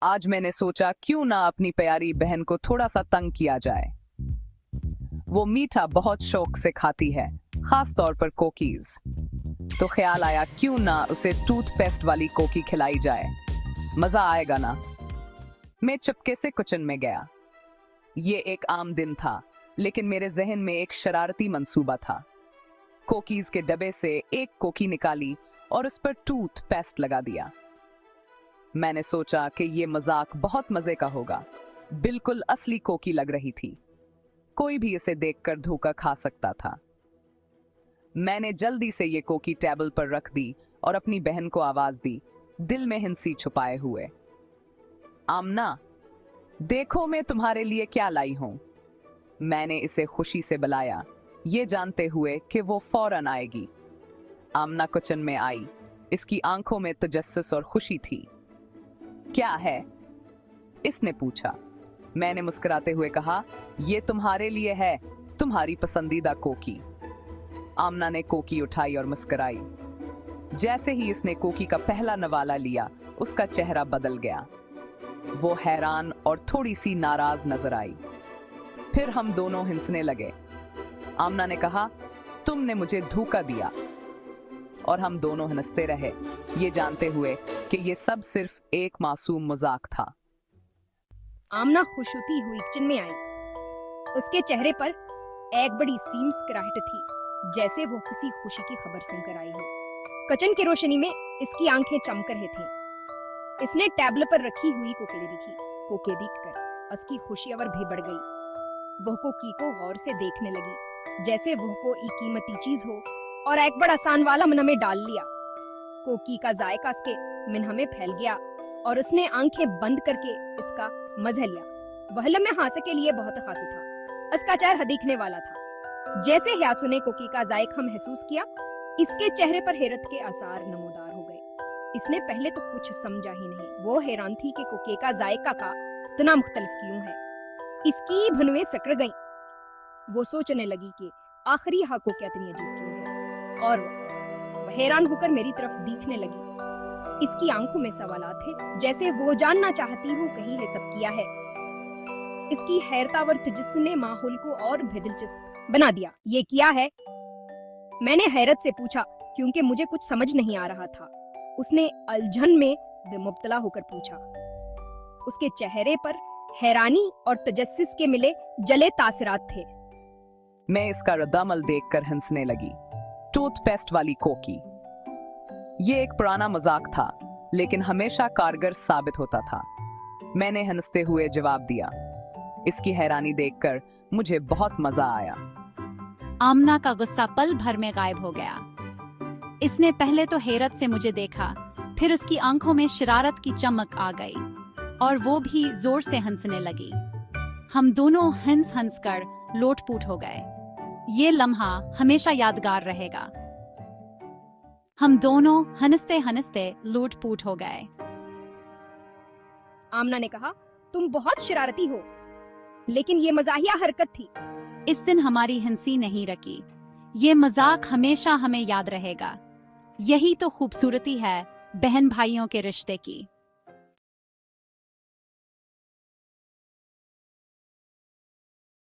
आज मैंने सोचा क्यों ना अपनी प्यारी बहन को थोड़ा सा तंग किया जाए। वो मीठा बहुत शौक से खाती है, खास तौर पर कुकीज। तो ख्याल आया क्यों ना उसे टूथपेस्ट वाली कोकी खिलाई जाए, मजा आएगा ना। मैं चुपके से किचन में गया। ये एक आम दिन था, लेकिन मेरे जहन में एक शरारती मंसूबा था। कुकीज के डब्बे से एक कोकी निकाली और उस पर टूथपेस्ट लगा दिया। मैंने सोचा कि ये मजाक बहुत मजे का होगा। बिल्कुल असली कोकी लग रही थी। कोई भी इसे देखकर धोखा खा सकता था। मैंने जल्दी से ये कोकी टेबल पर रख दी और अपनी बहन को आवाज दी, दिल में हिंसी छुपाए हुए। आमना, देखो मैं तुम्हारे लिए क्या लाई हूं। मैंने इसे खुशी से बुलाया, ये जानते हुए कि वो फौरन आएगी। आमना किचन में आई। इसकी आंखों में तजस्सुस और खुशी थी। क्या है? इसने पूछा। मैंने मुस्कुराते हुए कहा, ये तुम्हारे लिए है, तुम्हारी पसंदीदा कोकी। आमना ने कोकी उठाई और मुस्कुराई। जैसे ही इसने कोकी का पहला नवाला लिया, उसका चेहरा बदल गया। वो हैरान और थोड़ी सी नाराज नजर आई। फिर हम दोनों हंसने लगे। आमना ने कहा, तुमने मुझे धोखा दिया। और हम दोनों हंसते रहे, ये जानते हुए कि ये सब सिर्फ एक मासूम मजाक था। आमना खुश होती हुई किचन में आई। उसके चेहरे पर एक बड़ी सी मुस्कुराहट थी, जैसे वो किसी खुशी की खबर सुनकर आई हो। किचन की रोशनी में इसकी आंखें चमक रही थी। इसने टेबल पर रखी हुई कोकी देखी। कोकी देखकर उसकी खुशी और भी बढ़ गई। वो कोकी को गौर से देखने लगी, जैसे वो कोई कीमती चीज हो, और एक बड़ा आसान वाला मुंह में डाल लिया। कोकी का जायका उसके मुंह में फैल गया और उसने आंखें बंद करके इसका मजा लिया। वह लम्हे हासे के लिए बहुत खास था। उसका चेहरा दिखने वाला था। जैसे ह्यासु ने कोकी का जायका महसूस किया, इसके चेहरे पर हैरत के आसार नमूदार हो गए। इसने पहले तो कुछ समझा ही नहीं। वो हैरान थी कि कोकी का जायका का इतना मुख्तलिफ क्यों है। इसकी भुनवें सकड़ गईं। वो सोचने लगी कि आखिरी हाँ को क्या इतनी अजीब क्यों है, और वह हैरान होकर मेरी तरफ देखने लगी। इसकी आंखों में सवालात थे, जैसे वो जानना चाहती हूँ कहीं है सब किया है। इसकी हैरतावर्त जिसने माहौल को और भी दिलचस्प बना दिया। ये किया है? मैंने हैरत से पूछा, क्योंकि मुझे कुछ समझ नहीं आ रहा था। उसने उलझन में बेमुब्तला होकर पूछा। उसके चेहरे पर हैरानी और तजस्सुस के मिले जले तासरात थे। मैं इसका रद्दअमल देखकर हंसने लगी। टूथपेस्ट वाली कोकी, ये एक पुराना मजाक था, लेकिन हमेशा कारगर साबित होता था। मैंने हंसते हुए जवाब दिया। इसकी हैरानी देखकर मुझे बहुत मजा आया। आमना का गुस्सा पल भर में गायब हो गया। इसने पहले तो हैरत से मुझे देखा, फिर उसकी आंखों में शरारत की चमक आ गई और वो भी जोर से हंसने लगी। हम दोनों हंस हंस कर लोटपोट हो गए। ये लम्हा हमेशा यादगार रहेगा। हम दोनों हंसते हंसते लोटपोट हो गए। आमना ने कहा, तुम बहुत शरारती हो, लेकिन ये मजाहिया हरकत थी। इस दिन हमारी हंसी नहीं रकी। ये मजाक हमेशा हमें याद रहेगा। यही तो खूबसूरती है बहन भाइयों के रिश्ते की।